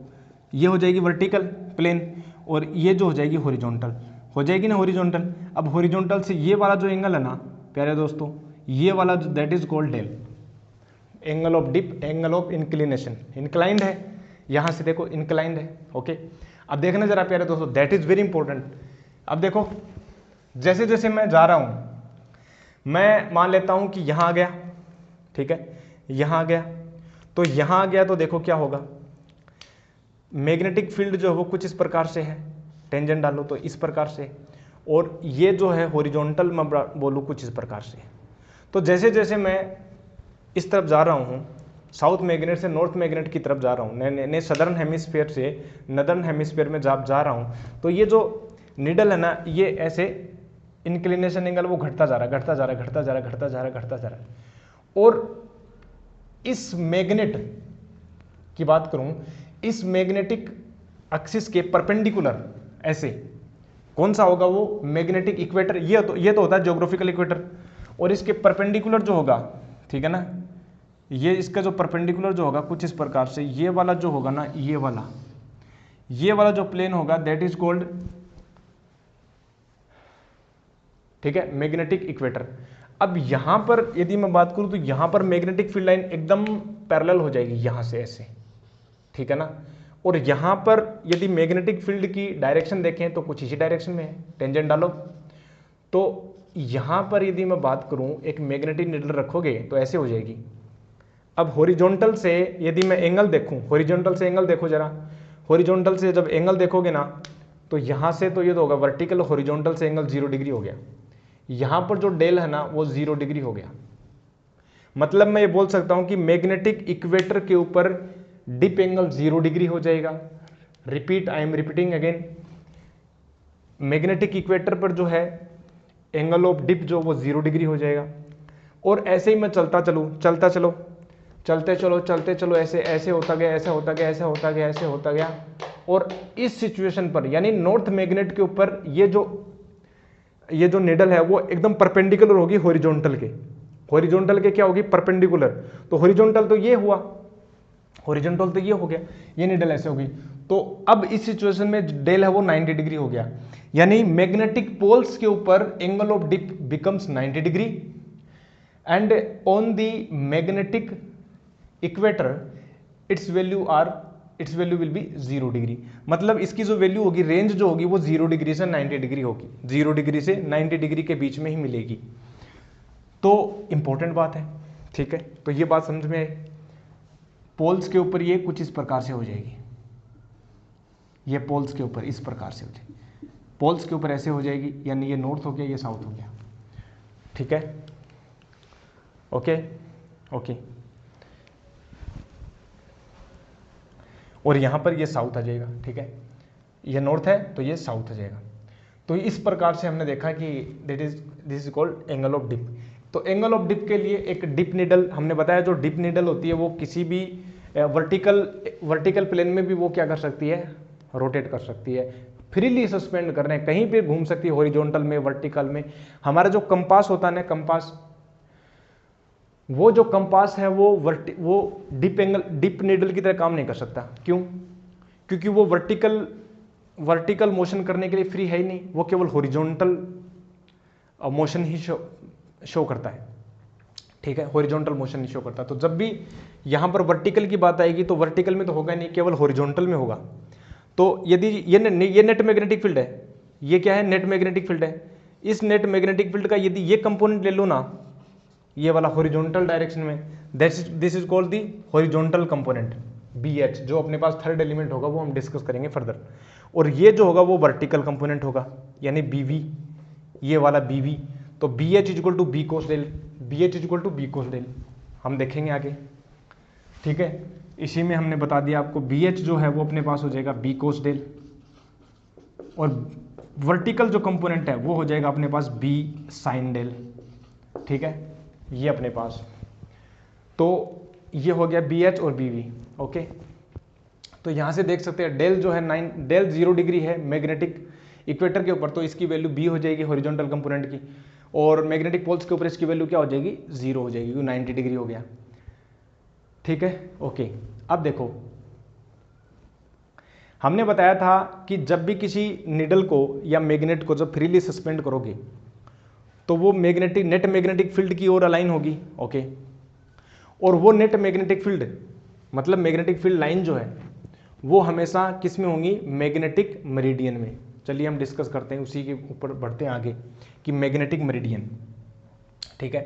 ये हो जाएगी वर्टिकल प्लेन, और ये जो हो जाएगी हॉरिजॉन्टल, हो जाएगी ना हॉरिजॉन्टल। अब हॉरिजॉन्टल से ये वाला जो एंगल है ना प्यारे दोस्तों, ये वाला that is called del, angle of dip, angle of inclination, inclined है, यहाँ से देखो इंक्लाइंड है, ओके। अब देखना जरा प्यारे दोस्तों, दैट इज वेरी इंपॉर्टेंट। अब देखो जैसे जैसे मैं जा रहा हूँ, मैं मान लेता हूँ कि यहाँ आ गया, ठीक है, यहाँ आ गया, तो यहाँ आ गया, तो देखो क्या होगा, मैग्नेटिक फील्ड जो है वो कुछ इस प्रकार से है, टेंजेंट डालो तो इस प्रकार से, और ये जो है हॉरिजॉन्टल मैं बोलूँ कुछ इस प्रकार से। तो जैसे जैसे मैं इस तरफ जा रहा हूँ, साउथ मैग्नेट से नॉर्थ मैग्नेट की तरफ जा रहा हूँ, ने सदर्न हेमिस्फीयर से नदर्न हेमिस्फीयर में जब जा रहा हूँ, तो ये जो निडल है ना ये ऐसे इंक्लिनेशन एंगल वो घटता जा रहा है। और इस मैग्नेट की बात करूं, इस मैग्नेटिक एक्सिस के परपेंडिकुलर ऐसे कौन सा होगा, वो मैग्नेटिक इक्वेटर, ये तो होता है ज्योग्राफिकल इक्वेटर, और इसके परपेंडिकुलर जो होगा, ठीक है ना, ये इसका जो परपेंडिकुलर जो होगा कुछ इस प्रकार से, ये वाला जो होगा ना, ये वाला जो प्लेन होगा दैट इज कॉल्ड, ठीक है, मैग्नेटिक इक्वेटर। अब यहां पर यदि मैं बात करूं तो यहां पर मैग्नेटिक फील्ड लाइन एकदम पैरेलल हो जाएगी यहां से ऐसे, ठीक है ना, और यहां पर यदि मैग्नेटिक फील्ड की डायरेक्शन देखें तो कुछ इसी डायरेक्शन में है, टेंजेंट डालो, तो यहां पर यदि मैं बात करूं एक मैग्नेटिक निडल रखोगे तो ऐसे हो जाएगी। अब हॉरिजॉन्टल से यदि मैं एंगल देखूं, हॉरिजॉन्टल से एंगल देखो जरा, हॉरिजॉन्टल से जब एंगल देखोगे ना तो यहां से तो ये तो होगा वर्टिकल, हॉरिजॉन्टल से एंगल 0 डिग्री हो गया, यहां पर जो डेल है ना वो 0 डिग्री हो गया। मतलब मैं ये बोल सकता हूं कि मैग्नेटिक इक्वेटर के ऊपर डिप एंगल 0 डिग्री हो जाएगा। Repeat, I am repeating again, magnetic equator पर जो है एंगल ऑफ डिप जो वो 0 डिग्री हो जाएगा। और ऐसे ही मैं चलते चलो ऐसे होता गया, और इस सिचुएशन पर यानी नॉर्थ मैग्नेट के ऊपर ये जो निडल है वो एकदम परपेंडिकुलर होगी हॉरिजॉन्टल के क्या होगी, परपेंडिकुलर। तो हॉरिजॉन्टल तो ये हुआ, हॉरिजॉन्टल तो ये हो गया, ये निडल ऐसे होगी। तो अब इस सिचुएशन में डेल है वो 90 डिग्री हो गया, यानी मैग्नेटिक पोल्स के ऊपर angle of dip becomes 90 degree and on the magnetic equator its value will be 0 degree. मतलब इसकी जो वैल्यू होगी, रेंज जो होगी वो 0 डिग्री से 90 डिग्री होगी, 0 डिग्री से 90 डिग्री के बीच में ही मिलेगी। तो इंपॉर्टेंट बात है, ठीक है, तो ये बात समझ में आई। पोल्स के ऊपर ये कुछ इस प्रकार से हो जाएगी, ये पोल्स के ऊपर इस प्रकार से हो जाएगी, पोल्स के ऊपर ऐसे हो जाएगी, यानी ये नॉर्थ हो गया, ये साउथ हो गया, ठीक है, ओके ओके। और यहाँ पर ये साउथ आ जाएगा, ठीक है, ये नॉर्थ है तो ये साउथ आ जाएगा। तो इस प्रकार से हमने देखा कि this is called angle of dip. तो एंगल ऑफ डिप के लिए एक डिप नीडल हमने बताया, जो डिप नीडल होती है वो किसी भी वर्टिकल प्लेन में भी वो क्या कर सकती है, रोटेट कर सकती है, फ्रीली सस्पेंड कर रहे हैं, कहीं पे घूम सकती है, हॉरिजॉन्टल में, वर्टिकल में। हमारा जो कंपास होता है ना, कंपास, वो जो कंपास है वो डिप नीडल की तरह काम नहीं कर सकता। क्यों? क्योंकि वो वर्टिकल मोशन करने के लिए फ्री है ही नहीं, वो केवल हॉरिजॉन्टल मोशन ही शो करता है, ठीक है, हॉरिजॉन्टल मोशन ही शो करता है। तो जब भी यहाँ पर वर्टिकल की बात आएगी तो वर्टिकल में तो होगा नहीं, केवल हॉरिजॉन्टल में होगा। तो यदि ये नेट मैग्नेटिक फील्ड है, ये क्या है, नेट मैग्नेटिक फील्ड है। इस नेट मैग्नेटिक फील्ड का यदि ये कंपोनेंट ले लो ना, ये वाला हॉरिजॉन्टल डायरेक्शन में, this is called the horizontal component, BH। जो अपने पास थर्ड एलिमेंट होगा वो हम डिस्कस करेंगे फर्दर। और ये जो होगा वो वर्टिकल कंपोनेंट होगा, यानी BV, ये वाला BV। तो BH equal to B cos del, BH equal to B cos del, हम देखेंगे आगे, ठीक है। इसी में हमने बता दिया आपको, BH जो है वो अपने पास हो जाएगा B cos डेल, और वर्टिकल जो कंपोनेंट है वो हो जाएगा अपने पास B sin डेल, ठीक है, ये अपने पास। तो ये हो गया BH और BV, ओके। तो यहाँ से देख सकते हैं डेल जो है डेल 0 डिग्री है मैग्नेटिक इक्वेटर के ऊपर, तो इसकी वैल्यू B हो जाएगी हॉरिजॉन्टल कंपोनेंट की, और मैग्नेटिक पोल्स के ऊपर इसकी वैल्यू क्या हो जाएगी, 0 हो जाएगी, क्योंकि 90 डिग्री हो गया, ठीक है, ओके। अब देखो, हमने बताया था कि जब भी किसी निडल को या मैग्नेट को जब फ्रीली सस्पेंड करोगे तो वो नेट मैग्नेटिक फील्ड की ओर अलाइन होगी, ओके। और वो नेट मैग्नेटिक फील्ड, मतलब मैग्नेटिक फील्ड लाइन जो है वो हमेशा किस में होंगी, मैग्नेटिक मेरिडियन में। चलिए हम डिस्कस करते हैं, उसी के ऊपर बढ़ते हैं आगे कि मैग्नेटिक मेरिडियन, ठीक है।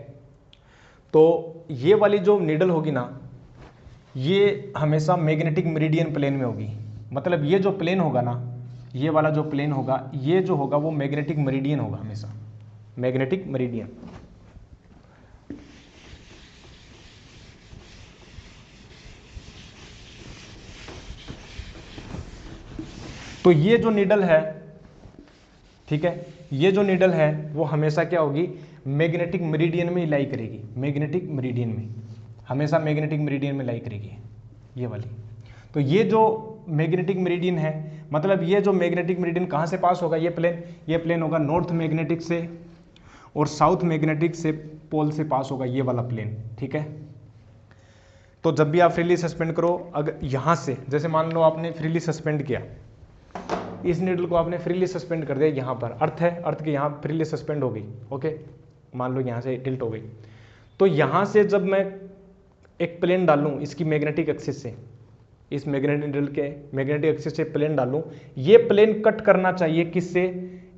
तो ये वाली जो निडल होगी ना, ये हमेशा मैग्नेटिक मेरिडियन प्लेन में होगी। मतलब ये जो प्लेन होगा ना, ये वाला जो प्लेन होगा, ये जो होगा वो मैग्नेटिक मेरिडियन होगा हमेशा, मैग्नेटिक मेरिडियन। तो ये जो नीडल है, ठीक है, ये जो नीडल है वो हमेशा क्या होगी, मैग्नेटिक मेरिडियन में लाई करेगी, मैग्नेटिक मेरिडियन में, हमेशा मैग्नेटिक मेरिडियन में लाई करेगी ये वाली। तो ये जो मैग्नेटिक मेरिडियन है, मतलब ये जो मैग्नेटिक मेरिडियन कहाँ से पास होगा, ये प्लेन होगा नॉर्थ मैग्नेटिक से और साउथ मैग्नेटिक से पोल से पास होगा, ये वाला प्लेन, ठीक है। तो जब भी आप फ्रीली सस्पेंड करो, अगर यहाँ से जैसे मान लो आपने फ्रीली सस्पेंड किया, इस नीडल को आपने फ्रीली सस्पेंड कर दिया, यहाँ पर अर्थ है, अर्थ के यहाँ फ्रीली सस्पेंड हो गई, ओके, मान लो यहाँ से टिल्ट हो गई। तो यहाँ से जब मैं एक प्लेन डालूँ इसकी मैग्नेटिक एक्सिस से, इस मैग्नेटिक नीडल के मैग्नेटिक एक्सिस से प्लेन डालूँ, ये प्लेन कट करना चाहिए किससे,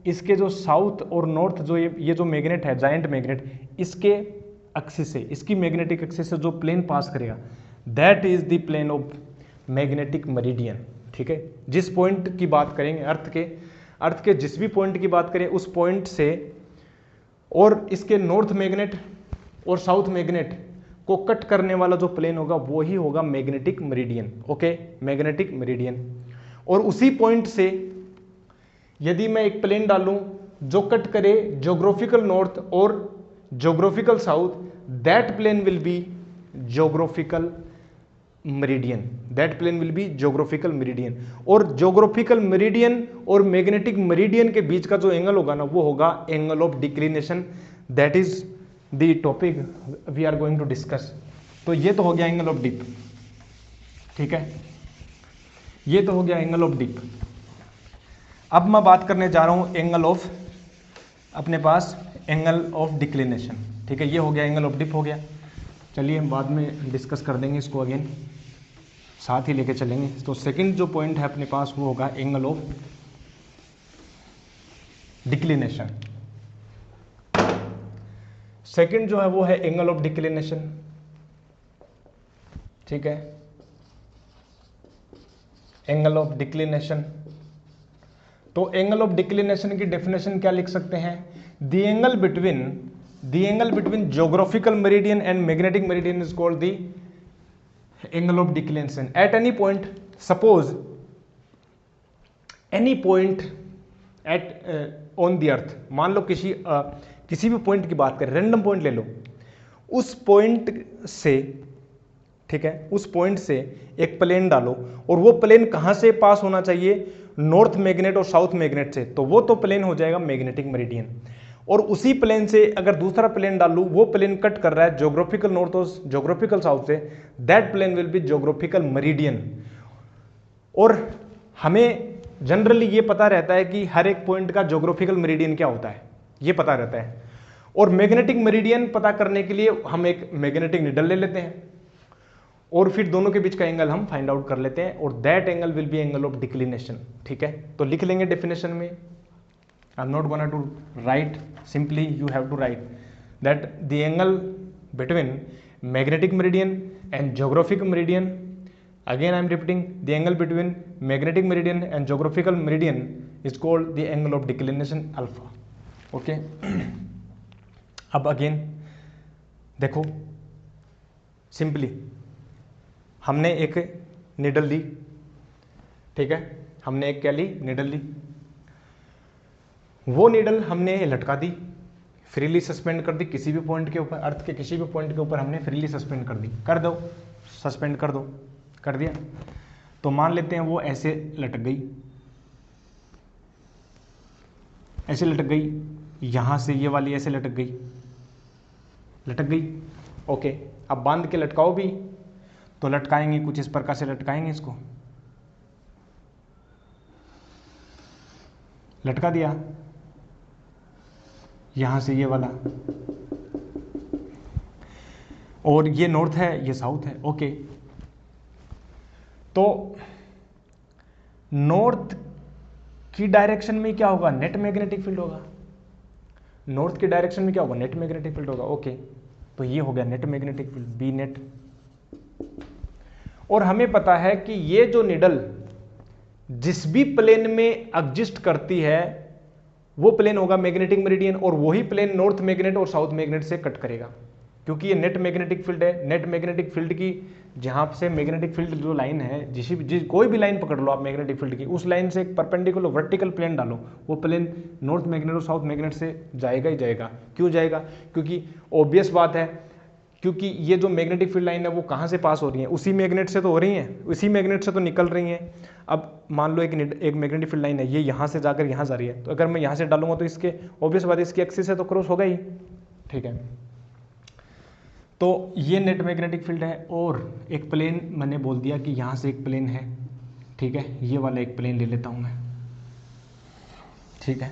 इसके जो साउथ और नॉर्थ जो ये जो मैग्नेट है, जायंट मैग्नेट, इसके एक्सिस से, इसकी मैग्नेटिक एक्सिस से जो प्लेन पास करेगा, that is the plane of magnetic meridian, ठीक है। जिस पॉइंट की बात करेंगे, अर्थ के जिस भी पॉइंट की बात करें, उस पॉइंट से और इसके नॉर्थ मैग्नेट और साउथ मैग्नेट को कट करने वाला जो प्लेन होगा वो ही होगा magnetic meridian, okay, magnetic meridian. और उसी पॉइंट से यदि मैं एक प्लेन डालूं जो कट करे ज्योग्राफिकल नॉर्थ और geographical south, that plane will be geographical meridian, that plane will be geographical meridian. और ज्योग्राफिकल मेरिडियन और मैग्नेटिक मेरिडियन के बीच का जो एंगल होगा ना, वो होगा angle of declination, that is the topic we are going to discuss. तो ये तो हो गया एंगल ऑफ डिप, ठीक है, ये तो हो गया एंगल ऑफ डिप। अब मैं बात करने जा रहा हूं एंगल ऑफ, अपने पास एंगल ऑफ डिक्लिनेशन, ठीक है, ये हो गया एंगल ऑफ डिप हो गया। चलिए हम बाद में डिस्कस कर देंगे इसको, अगेन साथ ही लेके चलेंगे। तो सेकंड जो पॉइंट है अपने पास वो होगा एंगल ऑफ डिक्लिनेशन। सेकंड जो है वो है एंगल ऑफ डिक्लिनेशन, ठीक है, एंगल ऑफ डिक्लिनेशन। तो एंगल ऑफ डिक्लिनेशन की डेफिनेशन क्या लिख सकते हैं? The angle between geographical meridian and magnetic meridian is called the angle of declination at any point. Suppose any point at on the earth, मान लो किसी भी पॉइंट की बात करें, रैंडम पॉइंट ले लो, उस पॉइंट से, ठीक है, उस पॉइंट से एक प्लेन डालो और वो प्लेन कहां से पास होना चाहिए? नॉर्थ मैग्नेट और साउथ मैग्नेट से. तो वो तो प्लेन हो जाएगा मैग्नेटिक मेरिडियन. और उसी प्लेन से अगर दूसरा प्लेन डालूं, वो प्लेन कट कर रहा है ज्योग्राफिकल नॉर्थ और ज्योग्राफिकल साउथ से, that plane will be geographical meridian. और हमें जनरली ये पता रहता है कि हर एक पॉइंट का ज्योग्राफिकल मेरिडियन क्या होता है, ये पता रहता है. और मैग्नेटिक मेरिडियन पता करने के लिए हम एक मैग्नेटिक नीडल ले लेते हैं और फिर दोनों के बीच का एंगल हम फाइंड आउट कर लेते हैं और that angle will be angle of declination. ठीक है, तो लिख लेंगे डेफिनेशन में. I am not gonna to write, simply you have to write that the angle between magnetic meridian and geographic meridian, again I am repeating, the angle between magnetic meridian and geographical meridian is called the angle of declination alpha. Okay. अब again देखो, simply हमने एक needle ली, ठीक है, हमने एक क्या ली? Needle ली. वो निडल हमने लटका दी, फ्रीली सस्पेंड कर दी किसी भी पॉइंट के ऊपर, अर्थ के किसी भी पॉइंट के ऊपर हमने फ्रीली सस्पेंड कर दी. कर दो, सस्पेंड कर दो, कर दिया. तो मान लेते हैं वो ऐसे लटक गई, ऐसे लटक गई, यहां से ये वाली ऐसे लटक गई, लटक गई. ओके, अब बांध के लटकाओ भी, तो लटकाएंगे कुछ इस प्रकार से, लटकाएंगे इसको, लटका दिया, यहां से ये वाला, और ये नॉर्थ है, ये साउथ है. ओके, तो नॉर्थ की डायरेक्शन में क्या होगा? नेट मैग्नेटिक फील्ड होगा. नॉर्थ की डायरेक्शन में क्या होगा? नेट मैग्नेटिक फील्ड होगा. ओके, तो ये हो गया net magnetic field, B net. और हमें पता है कि ये जो निडल जिस भी प्लेन में एग्जिस्ट करती है वो प्लेन होगा मैग्नेटिक मेरिडियन, और वही प्लेन नॉर्थ मैग्नेट और साउथ मैग्नेट से कट करेगा, क्योंकि ये नेट मैग्नेटिक फील्ड है. नेट मैग्नेटिक फील्ड की जहां से मैग्नेटिक फील्ड जो लाइन है, कोई भी लाइन पकड़ लो आप मैग्नेटिक फील्ड की, उस लाइन से एक परपेंडिकुलर वर्टिकल प्लेन डालो, वो प्लेन नॉर्थ मैग्नेट और साउथ मैग्नेट से जाएगा ही जाएगा. क्यों जाएगा? क्योंकि ऑब्वियस बात है, क्योंकि ये जो मैग्नेटिक फील्ड लाइन है वो कहाँ से पास हो रही है? उसी मैग्नेट से तो हो रही है, उसी मैग्नेट से तो निकल रही है. अब मान लो एक मैग्नेटिक फील्ड लाइन है, ये यहाँ से जाकर यहाँ जा रही है, तो अगर मैं यहाँ से डालूंगा तो इसके ऑब्वियस बात है इसकी एक्सिस से तो क्रॉस होगा ही. ठीक है, तो ये नेट मैग्नेटिक फील्ड है. और एक प्लेन मैंने बोल दिया कि यहाँ से एक प्लेन है, ठीक है, ये वाला एक प्लेन ले लेता हूँ मैं. ठीक है,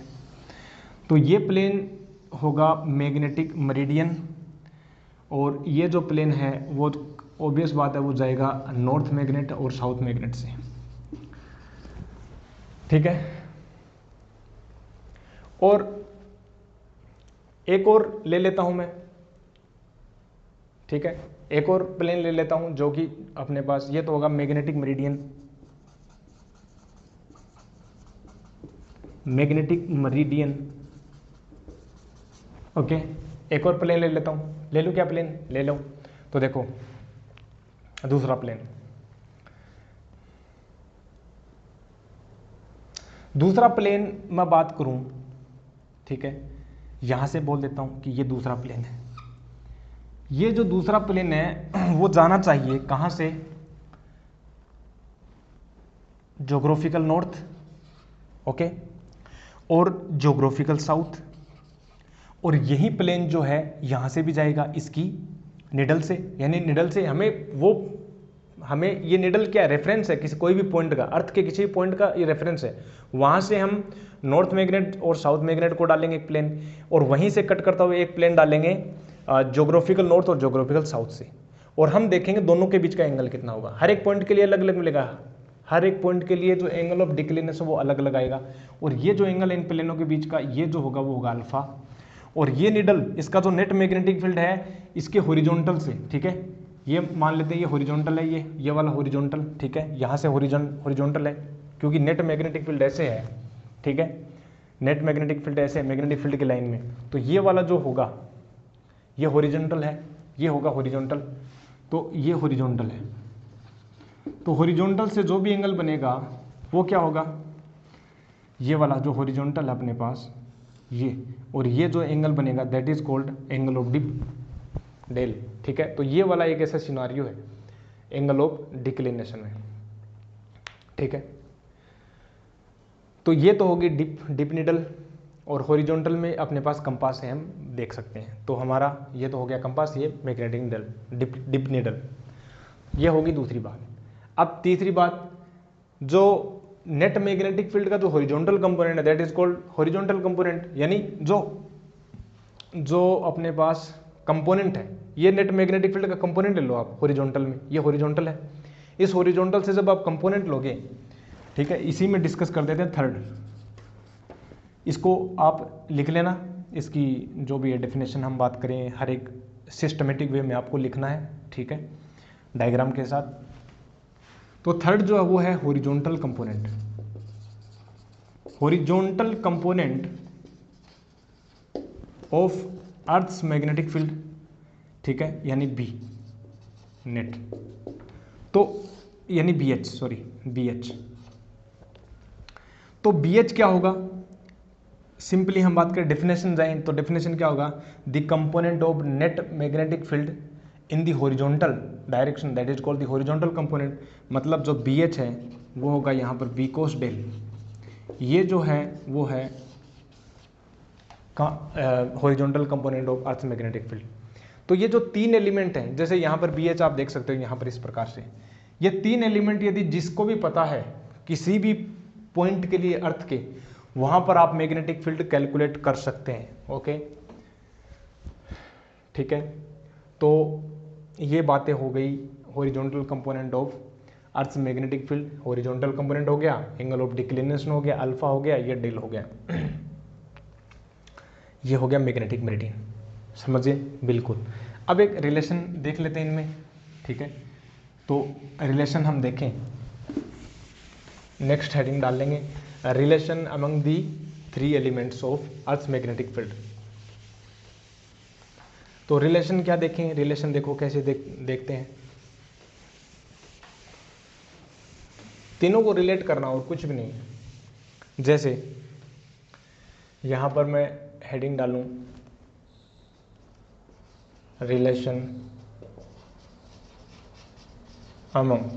तो ये प्लेन होगा मैग्नेटिक मेरिडियन, और ये जो प्लेन है वो ऑब्वियस बात है वो जाएगा नॉर्थ मैग्नेट और साउथ मैग्नेट से. ठीक है, और एक और ले लेता हूं मैं. ठीक है, एक और प्लेन ले लेता हूं जो कि अपने पास, ये तो होगा magnetic meridian, magnetic meridian. Okay, एक और प्लेन ले लेता हूं. ले लूं क्या? प्लेन ले लो. तो देखो दूसरा प्लेन, दूसरा प्लेन मैं बात करूं, ठीक है, यहां से बोल देता हूं कि ये दूसरा प्लेन है. ये जो दूसरा प्लेन है वो जाना चाहिए कहां से? ज्योग्राफिकल नॉर्थ, ओके, और ज्योग्राफिकल साउथ. और यही प्लेन जो है यहां से भी जाएगा इसकी निडल से, यानी निडल से हमें ये निडल क्या रेफरेंस है? किसी कोई भी पॉइंट का, अर्थ के किसी भी पॉइंट का ये रेफरेंस है. वहां से हम नॉर्थ मैग्नेट और साउथ मैग्नेट को डालेंगे एक प्लेन, और वहीं से कट करता हुए एक प्लेन डालेंगे ज्योग्राफिकल नॉर्थ और ज्योग्राफिकल साउथ से, और हम देखेंगे दोनों के बीच का एंगल कितना होगा. हर एक पॉइंट के लिए अलग अलग मिलेगा, हर एक पॉइंट के लिए जो एंगल ऑफ डिक्लिनेशन वो अलग अलग आएगा. और ये जो एंगल इन प्लेनों के बीच का ये जो होगा वो होगा अल्फा. और ये निडल, इसका जो नेट मैग्नेटिक फील्ड है इसके हॉरिजॉन्टल से, ठीक है, ये मान लेते हैं ये हॉरिजॉन्टल है, ये वाला हॉरिजॉन्टल, ठीक है, यहाँ से हॉरिजॉन्टल है, क्योंकि नेट मैग्नेटिक फील्ड ऐसे है, ठीक है, नेट मैग्नेटिक फील्ड ऐसे मैग्नेटिक फील्ड की लाइन में, तो ये वाला जो होगा ये हॉरिजॉन्टल है, ये होगा हॉरिजॉन्टल, तो ये हॉरिजॉन्टल है, तो हॉरिजॉन्टल से जो भी एंगल बनेगा वो क्या होगा, ये वाला जो हॉरिजॉन्टल है अपने पास ये, और ये जो एंगल बनेगा that is called angle of del. ठीक है, तो ये वाला एक ऐसा सिनारियो है एंगल ऑफ डिक्लिनेशन में। ठीक है, तो ये तो होगी डिप नीडल, और हॉरिजॉन्टल में अपने पास कंपास है, हम देख सकते हैं। तो हमारा ये तो हो गया कंपास, ये मैग्नेटिक नीडल, डिप नीडल, ये होगी दूसरी बात। अब तीसरी बात, जो नेट मैग्नेटिक फील्ड का जो हॉरिजॉन्टल कंपोनेंट है that is called horizontal component, यानी जो अपने पास कंपोनेंट है, ये नेट मैग्नेटिक फील्ड का कंपोनेंट ले लो आप हॉरिजॉन्टल में, ये हॉरिजॉन्टल है, इस हॉरिजॉन्टल से जब आप कंपोनेंट लोगे, ठीक है, इसी में डिस्कस कर देते हैं थर्ड, इसको आप लिख लेना, इसकी जो भी है डेफिनेशन हम बात करें हर एक सिस्टमेटिक वे में आपको लिखना है, ठीक है, डायग्राम के साथ। तो थर्ड जो है वो है horizontal component, horizontal component of earth's magnetic field, ठीक है, यानी बी नेट, तो यानी B H, sorry B H. तो बी एच क्या होगा, सिंपली हम बात करें डेफिनेशन जाएं तो डेफिनेशन क्या होगा, the component of net magnetic field in the horizontal direction that is called the horizontal component. मतलब जो बी एच है वो होगा यहाँ पर बी कोस डेल, ये जो है वो है horizontal component of earth magnetic field. तो ये जो तीन एलिमेंट हैं, जैसे यहाँ पर बी एच आप देख सकते हो यहाँ पर इस प्रकार से, ये तीन एलिमेंट यदि जिसको भी पता है किसी भी पॉइंट के लिए अर्थ के, वहां पर आप मैग्नेटिक फील्ड कैलकुलेट कर सकते हैं। ओके, ठीक है, तो ये बातें हो गई horizontal component of earth magnetic field. Horizontal component हो गया, एंगल ऑफ डिक्लिनेशन हो गया, अल्फा हो गया, ये डेल हो गया, ये हो गया मैग्नेटिक मेरिडियन, समझिए बिल्कुल। अब एक रिलेशन देख लेते हैं इनमें, ठीक है, तो रिलेशन हम देखें, नेक्स्ट हेडिंग डाल लेंगे, relation among the three elements of earth magnetic field. तो रिलेशन क्या देखें, रिलेशन देखो कैसे देखते हैं, तीनों को रिलेट करना और कुछ भी नहीं। जैसे यहां पर मैं हेडिंग डालूं relation among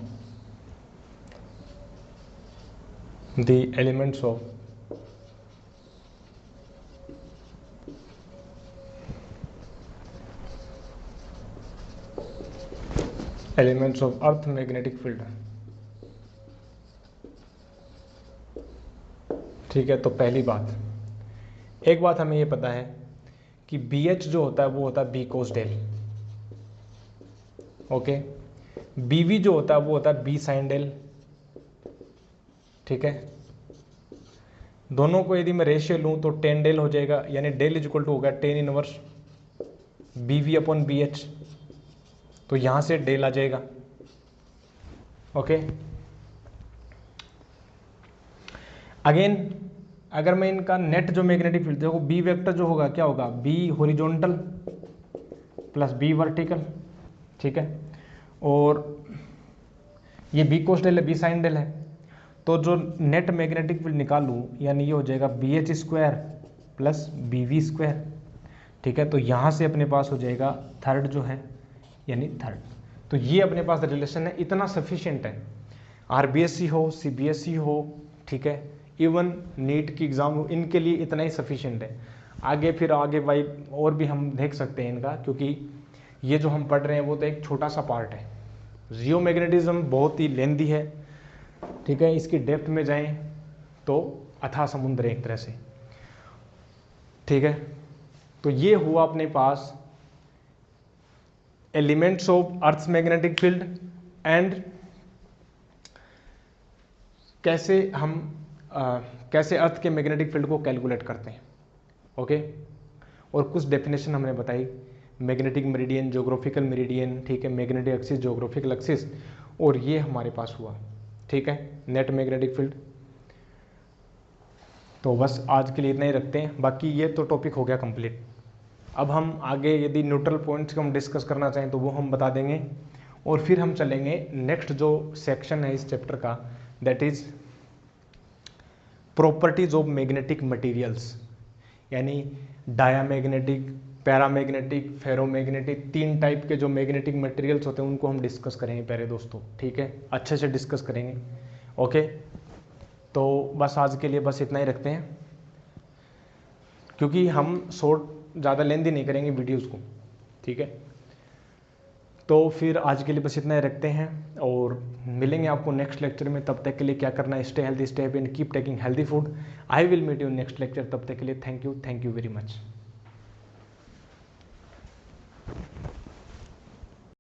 the elements of earth magnetic field। ठीक है, तो पहली बात, एक बात हमें ये पता है कि बी एच जो होता है वो होता है B cos del. Okay, B V जो होता है वो होता है बी साइन डेल। ठीक है, दोनों को यदि मैं रेशियो लूं तो 10 डेल हो जाएगा, यानी डेल इज इक्वल टू होगा 10 inverse B V upon B H, तो यहां से डेल आ जाएगा। ओके, अगेन अगर मैं इनका नेट जो मैग्नेटिक फील्ड देखो, बी वेक्टर जो होगा क्या होगा, B horizontal plus B vertical. ठीक है, और ये बी कोस डेल है, बी साइन डेल है, तो जो नेट मैग्नेटिक फील्ड निकालूं यानी ये हो जाएगा B H square plus B V square. ठीक है, तो यहाँ से अपने पास हो जाएगा थर्ड जो है, यानी थर्ड। तो ये अपने पास रिलेशन है, इतना सफिशिएंट है, आरबीएससी हो, सीबीएसई हो, ठीक है, इवन नीट की एग्ज़ाम हो, इनके लिए इतना ही सफिशिएंट है। आगे फिर आगे भाई और भी हम देख सकते हैं इनका, क्योंकि ये जो हम पढ़ रहे हैं वो तो एक छोटा सा पार्ट है। जियोमैग्नेटिज्म बहुत ही लेंदी है, ठीक है, इसकी डेप्थ में जाएं तो अथाह समुद्र है एक तरह से। ठीक है, तो ये हुआ अपने पास elements of earth magnetic field and कैसे हम कैसे अर्थ के मैग्नेटिक फील्ड को कैलकुलेट करते हैं। ओके, और कुछ डेफिनेशन हमने बताई, मैग्नेटिक मेरिडियन, ज्योग्राफिकल मेरिडियन, ठीक है, मैग्नेटिक एक्सिस, ज्योग्राफिकल एक्सिस, और ये हमारे पास हुआ। ठीक है, नेट मैग्नेटिक फील्ड। तो बस आज के लिए इतना ही रखते हैं, बाकी ये तो टॉपिक हो गया कंप्लीट। अब हम आगे यदि न्यूट्रल पॉइंट्स को हम डिस्कस करना चाहें तो वो हम बता देंगे, और फिर हम चलेंगे नेक्स्ट जो सेक्शन है इस चैप्टर का, that is properties of magnetic materials, यानी डायामैग्नेटिक, पैरामैग्नेटिक, फेरोमैग्नेटिक, 3 टाइप के जो मैग्नेटिक मटेरियल्स होते हैं उनको हम डिस्कस करेंगे पहले दोस्तों, ठीक है, अच्छे से डिस्कस करेंगे। ओके, तो बस आज के लिए बस इतना ही रखते हैं, क्योंकि हम शॉर्ट ज़्यादा लेंथी नहीं करेंगे वीडियोज़ को, ठीक है। तो फिर आज के लिए बस इतना ही रखते हैं, और मिलेंगे आपको नेक्स्ट लेक्चर में। तब तक के लिए क्या करना है, stay healthy, stay happy and keep taking healthy food. I will meet you next lecture. तब तक के लिए थैंक यू वेरी मच।